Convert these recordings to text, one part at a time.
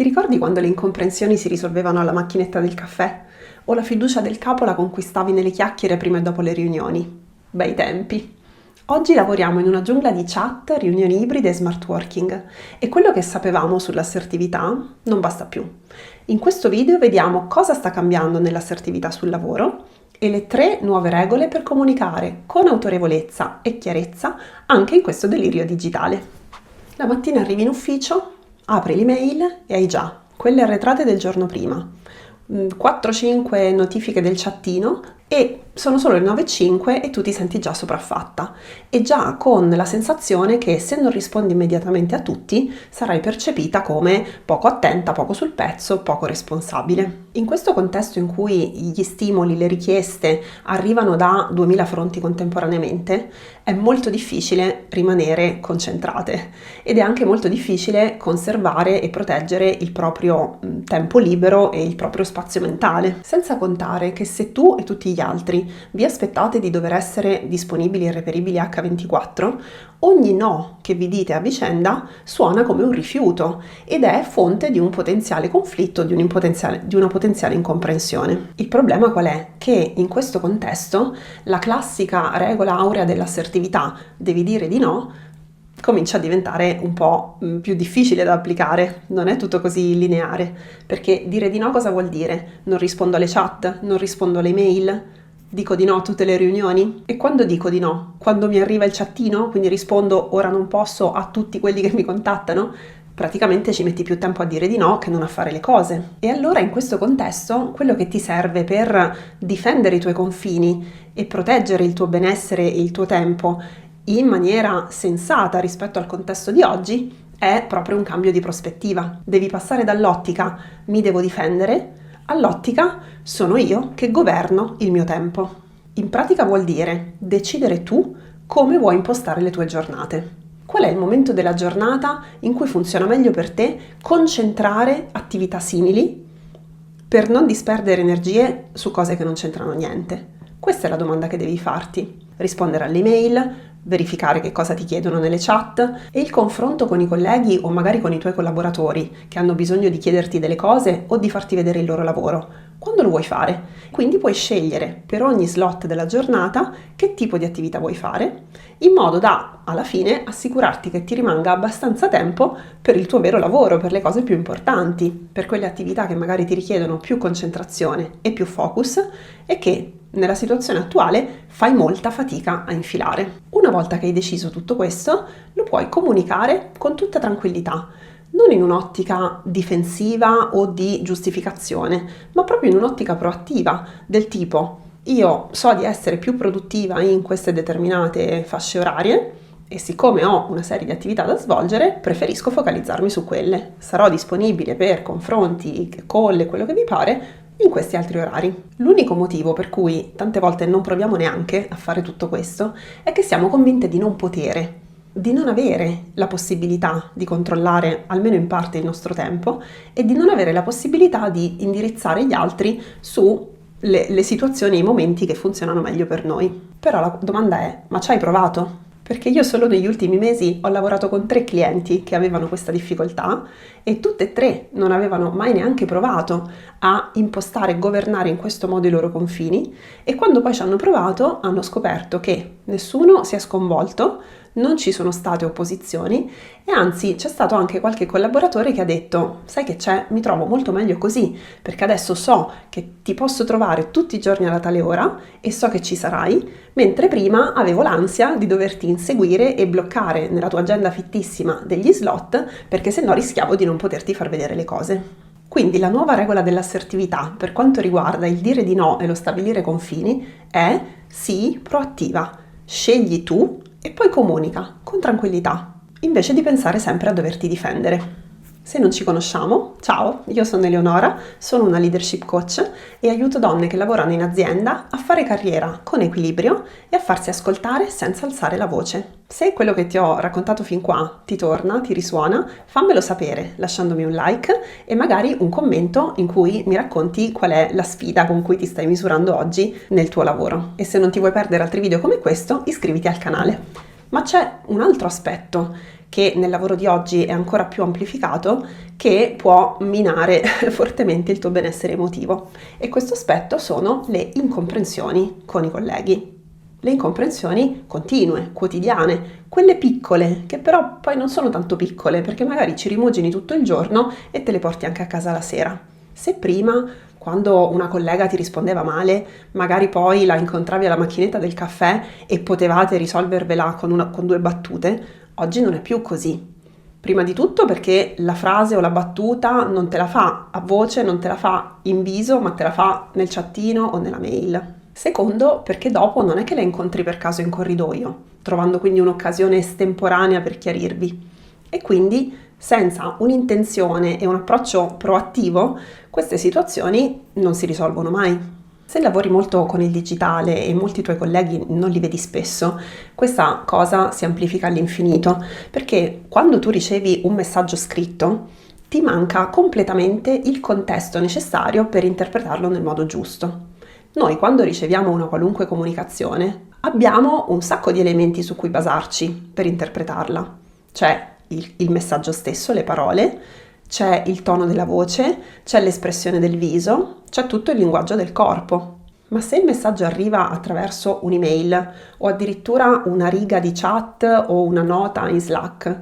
Ti ricordi quando le incomprensioni si risolvevano alla macchinetta del caffè? O la fiducia del capo la conquistavi nelle chiacchiere prima e dopo le riunioni? Bei tempi! Oggi lavoriamo in una giungla di chat, riunioni ibride e smart working e quello che sapevamo sull'assertività non basta più. In questo video vediamo cosa sta cambiando nell'assertività sul lavoro e le 3 nuove regole per comunicare con autorevolezza e chiarezza anche in questo delirio digitale. La mattina arrivi in ufficio, apri l'email e hai già quelle arretrate del giorno prima, 4-5 notifiche del chattino e sono solo le 9:05 e tu ti senti già sopraffatta e già con la sensazione che se non rispondi immediatamente a tutti sarai percepita come poco attenta, poco sul pezzo, poco responsabile. In questo contesto in cui gli stimoli, le richieste arrivano da 2000 fronti contemporaneamente, è molto difficile rimanere concentrate ed è anche molto difficile conservare e proteggere il proprio tempo libero e il proprio spazio mentale. Senza contare che se tu e tutti gli altri vi aspettate di dover essere disponibili e reperibili H24, ogni no che vi dite a vicenda suona come un rifiuto ed è fonte di un potenziale conflitto, di una potenziale incomprensione. Il problema qual è? Che in questo contesto la classica regola aurea dell'assertività, devi dire di no, comincia a diventare un po' più difficile da applicare, non è tutto così lineare, perché dire di no cosa vuol dire? Non rispondo alle chat, non rispondo alle mail, dico di no a tutte le riunioni? E quando dico di no? Quando mi arriva il chattino, quindi rispondo ora non posso a tutti quelli che mi contattano? Praticamente ci metti più tempo a dire di no che non a fare le cose. E allora in questo contesto quello che ti serve per difendere i tuoi confini e proteggere il tuo benessere e il tuo tempo in maniera sensata rispetto al contesto di oggi è proprio un cambio di prospettiva. Devi passare dall'ottica mi devo difendere all'ottica sono io che governo il mio tempo. In pratica vuol dire decidere tu come vuoi impostare le tue giornate. Qual è il momento della giornata in cui funziona meglio per te concentrare attività simili per non disperdere energie su cose che non c'entrano niente? Questa è la domanda che devi farti. Rispondere alle email, verificare che cosa ti chiedono nelle chat e il confronto con i colleghi o magari con i tuoi collaboratori che hanno bisogno di chiederti delle cose o di farti vedere il loro lavoro. Quando lo vuoi fare? Quindi puoi scegliere per ogni slot della giornata che tipo di attività vuoi fare, in modo da, alla fine, assicurarti che ti rimanga abbastanza tempo per il tuo vero lavoro, per le cose più importanti, per quelle attività che magari ti richiedono più concentrazione e più focus e che nella situazione attuale fai molta fatica a infilare. Una volta che hai deciso tutto questo, lo puoi comunicare con tutta tranquillità, non in un'ottica difensiva o di giustificazione, ma proprio in un'ottica proattiva, del tipo io so di essere più produttiva in queste determinate fasce orarie e siccome ho una serie di attività da svolgere, preferisco focalizzarmi su quelle. Sarò disponibile per confronti, call, quello che vi pare, in questi altri orari. L'unico motivo per cui tante volte non proviamo neanche a fare tutto questo è che siamo convinte di non potere, di non avere la possibilità di controllare almeno in parte il nostro tempo e di non avere la possibilità di indirizzare gli altri su le situazioni e i momenti che funzionano meglio per noi. Però la domanda è, ma ci hai provato? Perché io solo negli ultimi mesi ho lavorato con 3 clienti che avevano questa difficoltà e tutte e 3 non avevano mai neanche provato a impostare e governare in questo modo i loro confini e quando poi ci hanno provato hanno scoperto che nessuno si è sconvolto, non ci sono state opposizioni e anzi c'è stato anche qualche collaboratore che ha detto sai che c'è, mi trovo molto meglio così perché adesso so che ti posso trovare tutti i giorni alla tale ora e so che ci sarai, mentre prima avevo l'ansia di doverti inseguire e bloccare nella tua agenda fittissima degli slot perché sennò rischiavo di non poterti far vedere le cose. Quindi la nuova regola dell'assertività per quanto riguarda il dire di no e lo stabilire confini è sii proattiva, scegli tu e poi comunica con tranquillità, invece di pensare sempre a doverti difendere. Se non ci conosciamo, ciao, io sono Eleonora, sono una leadership coach e aiuto donne che lavorano in azienda a fare carriera con equilibrio e a farsi ascoltare senza alzare la voce. Se quello che ti ho raccontato fin qua ti torna, ti risuona, fammelo sapere lasciandomi un like e magari un commento in cui mi racconti qual è la sfida con cui ti stai misurando oggi nel tuo lavoro. E se non ti vuoi perdere altri video come questo, iscriviti al canale. Ma c'è un altro aspetto che nel lavoro di oggi è ancora più amplificato, che può minare fortemente il tuo benessere emotivo. E questo aspetto sono le incomprensioni con i colleghi. Le incomprensioni continue, quotidiane, quelle piccole, che però poi non sono tanto piccole, perché magari ci rimugini tutto il giorno e te le porti anche a casa la sera. Se prima, quando una collega ti rispondeva male, magari poi la incontravi alla macchinetta del caffè e potevate risolvervela con 2 battute, oggi non è più così. Prima di tutto perché la frase o la battuta non te la fa a voce, non te la fa in viso, ma te la fa nel chattino o nella mail. Secondo, perché dopo non è che la incontri per caso in corridoio, trovando quindi un'occasione estemporanea per chiarirvi. E quindi, senza un'intenzione e un approccio proattivo, queste situazioni non si risolvono mai. Se lavori molto con il digitale e molti tuoi colleghi non li vedi spesso, questa cosa si amplifica all'infinito, perché quando tu ricevi un messaggio scritto, ti manca completamente il contesto necessario per interpretarlo nel modo giusto. Noi quando riceviamo una qualunque comunicazione abbiamo un sacco di elementi su cui basarci per interpretarla. C'è il messaggio stesso, le parole, c'è il tono della voce, c'è l'espressione del viso, c'è tutto il linguaggio del corpo. Ma se il messaggio arriva attraverso un'email o addirittura una riga di chat o una nota in Slack,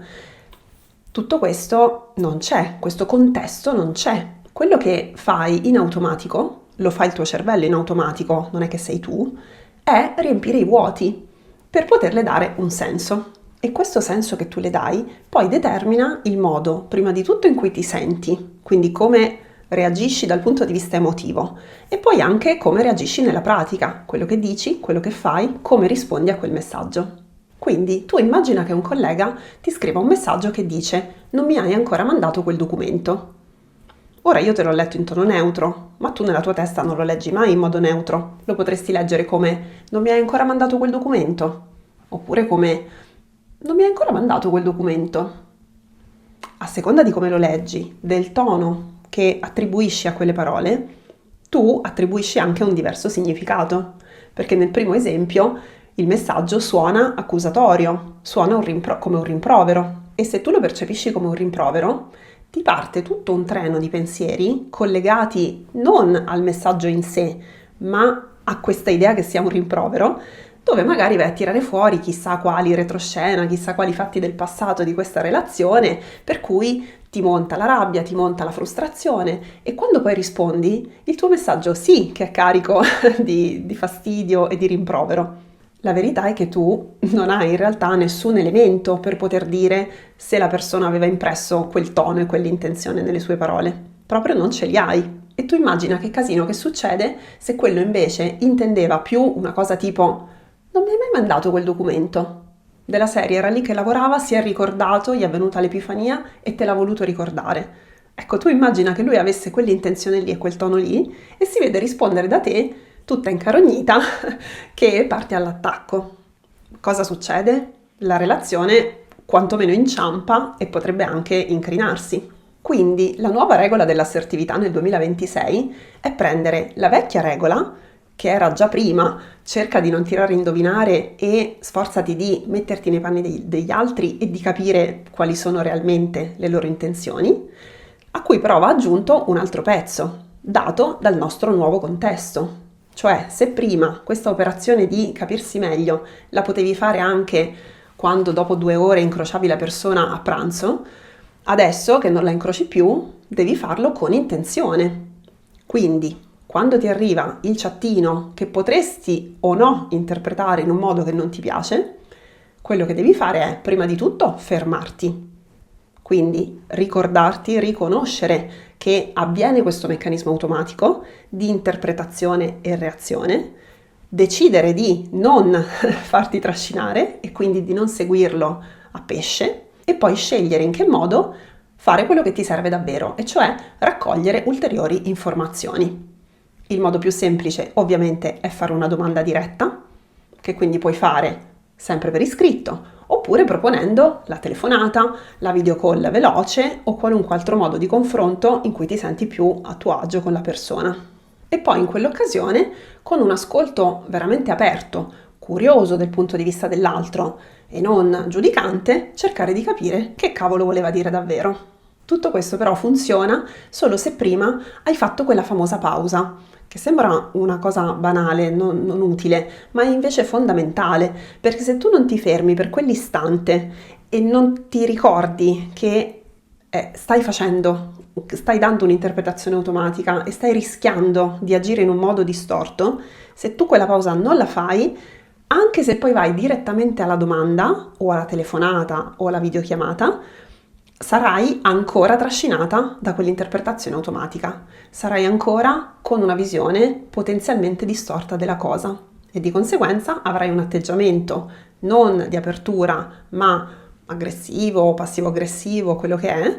tutto questo non c'è, questo contesto non c'è. Quello che fai in automatico, lo fa il tuo cervello in automatico, non è che sei tu, è riempire i vuoti per poterle dare un senso. E questo senso che tu le dai poi determina il modo, prima di tutto, in cui ti senti, quindi come reagisci dal punto di vista emotivo e poi anche come reagisci nella pratica, quello che dici, quello che fai, come rispondi a quel messaggio. Quindi tu immagina che un collega ti scriva un messaggio che dice: non mi hai ancora mandato quel documento. Ora io te l'ho letto in tono neutro, ma tu nella tua testa non lo leggi mai in modo neutro. Lo potresti leggere come: non mi hai ancora mandato quel documento? Oppure come: non mi hai ancora mandato quel documento? A seconda di come lo leggi, del tono che attribuisci a quelle parole, tu attribuisci anche un diverso significato. Perché nel primo esempio il messaggio suona accusatorio, suona come un rimprovero. E se tu lo percepisci come un rimprovero, ti parte tutto un treno di pensieri collegati non al messaggio in sé, ma a questa idea che sia un rimprovero, dove magari vai a tirare fuori chissà quali retroscena, chissà quali fatti del passato di questa relazione, per cui ti monta la rabbia, ti monta la frustrazione e quando poi rispondi, il tuo messaggio sì che è carico di fastidio e di rimprovero. La verità è che tu non hai in realtà nessun elemento per poter dire se la persona aveva impresso quel tono e quell'intenzione nelle sue parole. Proprio non ce li hai. E tu immagina che casino che succede se quello invece intendeva più una cosa tipo: non mi hai mai mandato quel documento? Della serie era lì che lavorava, si è ricordato, gli è venuta l'epifania e te l'ha voluto ricordare. Ecco, tu immagina che lui avesse quell'intenzione lì e quel tono lì e si vede rispondere da te tutta incarognita che parte all'attacco. Cosa succede? La relazione quantomeno inciampa e potrebbe anche incrinarsi. Quindi la nuova regola dell'assertività nel 2026 è prendere la vecchia regola, che era già prima, cerca di non tirare a indovinare e sforzati di metterti nei panni degli altri e di capire quali sono realmente le loro intenzioni, a cui però va aggiunto un altro pezzo, dato dal nostro nuovo contesto. Cioè, se prima questa operazione di capirsi meglio la potevi fare anche quando dopo 2 ore incrociavi la persona a pranzo, adesso che non la incroci più, devi farlo con intenzione. Quindi, quando ti arriva il chattino che potresti o no interpretare in un modo che non ti piace, quello che devi fare è, prima di tutto, fermarti. Quindi ricordarti, riconoscere che avviene questo meccanismo automatico di interpretazione e reazione, decidere di non farti trascinare e quindi di non seguirlo a pesce e poi scegliere in che modo fare quello che ti serve davvero, e cioè raccogliere ulteriori informazioni. Il modo più semplice ovviamente è fare una domanda diretta, che quindi puoi fare sempre per iscritto, oppure proponendo la telefonata, la video call veloce o qualunque altro modo di confronto in cui ti senti più a tuo agio con la persona. E poi in quell'occasione, con un ascolto veramente aperto, curioso del punto di vista dell'altro e non giudicante, cercare di capire che cavolo voleva dire davvero. Tutto questo però funziona solo se prima hai fatto quella famosa pausa, che sembra una cosa banale, non utile, ma è invece fondamentale, perché se tu non ti fermi per quell'istante e non ti ricordi che stai dando un'interpretazione automatica e stai rischiando di agire in un modo distorto, se tu quella pausa non la fai, anche se poi vai direttamente alla domanda o alla telefonata o alla videochiamata, sarai ancora trascinata da quell'interpretazione automatica, sarai ancora con una visione potenzialmente distorta della cosa e di conseguenza avrai un atteggiamento non di apertura ma aggressivo, passivo-aggressivo, quello che è,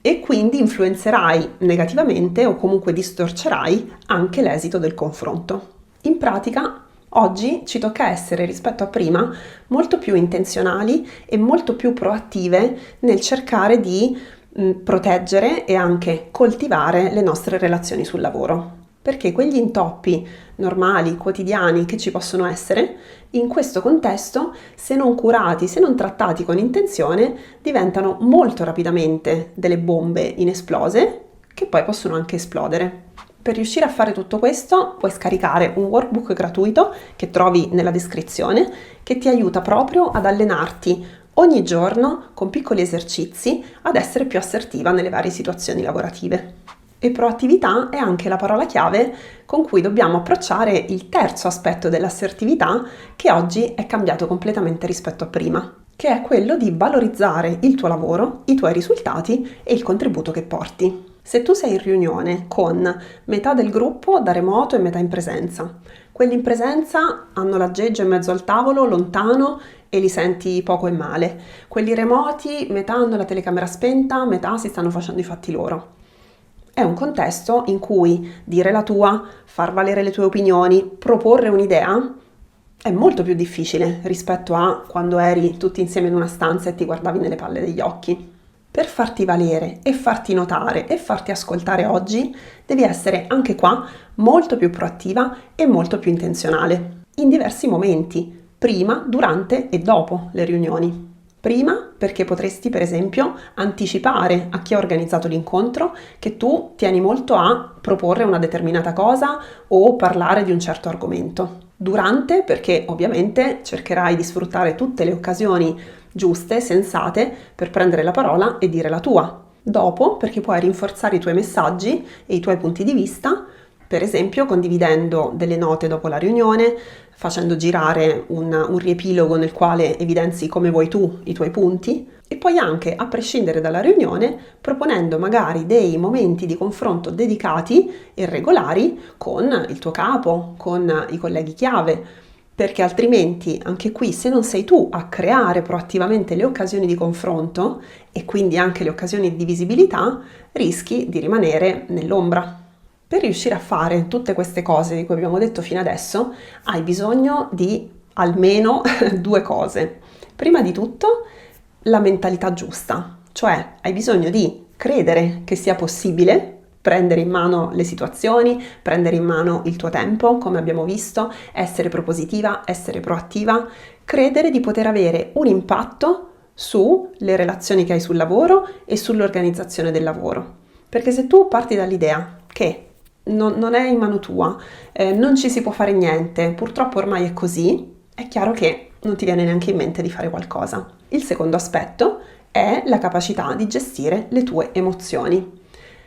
e quindi influenzerai negativamente o comunque distorcerai anche l'esito del confronto. In pratica, oggi ci tocca essere, rispetto a prima, molto più intenzionali e molto più proattive nel cercare di proteggere e anche coltivare le nostre relazioni sul lavoro. Perché quegli intoppi normali, quotidiani che ci possono essere, in questo contesto, se non curati, se non trattati con intenzione, diventano molto rapidamente delle bombe inesplose che poi possono anche esplodere. Per riuscire a fare tutto questo puoi scaricare un workbook gratuito che trovi nella descrizione che ti aiuta proprio ad allenarti ogni giorno con piccoli esercizi ad essere più assertiva nelle varie situazioni lavorative. E proattività è anche la parola chiave con cui dobbiamo approcciare il terzo aspetto dell'assertività che oggi è cambiato completamente rispetto a prima, che è quello di valorizzare il tuo lavoro, i tuoi risultati e il contributo che porti. Se tu sei in riunione con metà del gruppo da remoto e metà in presenza, quelli in presenza hanno l'aggeggio in mezzo al tavolo, lontano, e li senti poco e male. Quelli remoti, metà hanno la telecamera spenta, metà si stanno facendo i fatti loro. È un contesto in cui dire la tua, far valere le tue opinioni, proporre un'idea è molto più difficile rispetto a quando eri tutti insieme in una stanza e ti guardavi nelle palle degli occhi. Per farti valere e farti notare e farti ascoltare oggi, devi essere anche qua molto più proattiva e molto più intenzionale, in diversi momenti, prima, durante e dopo le riunioni. Prima perché potresti, per esempio, anticipare a chi ha organizzato l'incontro che tu tieni molto a proporre una determinata cosa o parlare di un certo argomento. Durante perché ovviamente cercherai di sfruttare tutte le occasioni giuste, sensate, per prendere la parola e dire la tua. Dopo perché puoi rinforzare i tuoi messaggi e i tuoi punti di vista, per esempio condividendo delle note dopo la riunione, facendo girare un riepilogo nel quale evidenzi come vuoi tu i tuoi punti e poi anche, a prescindere dalla riunione, proponendo magari dei momenti di confronto dedicati e regolari con il tuo capo, con i colleghi chiave, perché altrimenti anche qui se non sei tu a creare proattivamente le occasioni di confronto e quindi anche le occasioni di visibilità, rischi di rimanere nell'ombra. Per riuscire a fare tutte queste cose di cui abbiamo detto fino adesso, hai bisogno di almeno due cose. Prima di tutto, la mentalità giusta, cioè hai bisogno di credere che sia possibile prendere in mano le situazioni, prendere in mano il tuo tempo, come abbiamo visto, essere propositiva, essere proattiva, credere di poter avere un impatto sulle relazioni che hai sul lavoro e sull'organizzazione del lavoro. Perché se tu parti dall'idea che non è in mano tua, non ci si può fare niente, purtroppo ormai è così, è chiaro che non ti viene neanche in mente di fare qualcosa. Il secondo aspetto è la capacità di gestire le tue emozioni.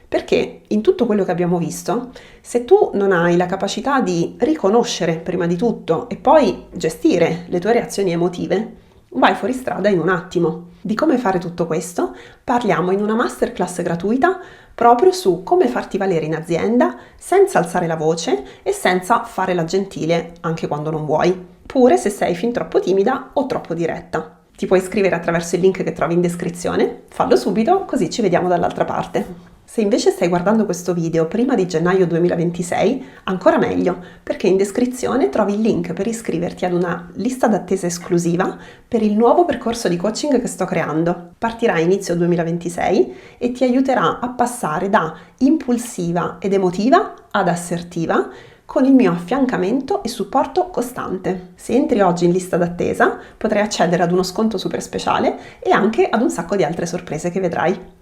Perché in tutto quello che abbiamo visto, se tu non hai la capacità di riconoscere prima di tutto e poi gestire le tue reazioni emotive, vai fuori strada in un attimo. Di come fare tutto questo parliamo in una masterclass gratuita proprio su come farti valere in azienda senza alzare la voce e senza fare la gentile anche quando non vuoi, pure se sei fin troppo timida o troppo diretta. Ti puoi iscrivere attraverso il link che trovi in descrizione, fallo subito così ci vediamo dall'altra parte. Se invece stai guardando questo video prima di gennaio 2026, ancora meglio, perché in descrizione trovi il link per iscriverti ad una lista d'attesa esclusiva per il nuovo percorso di coaching che sto creando. Partirà a inizio 2026 e ti aiuterà a passare da impulsiva ed emotiva ad assertiva, con il mio affiancamento e supporto costante. Se entri oggi in lista d'attesa, potrai accedere ad uno sconto super speciale e anche ad un sacco di altre sorprese che vedrai.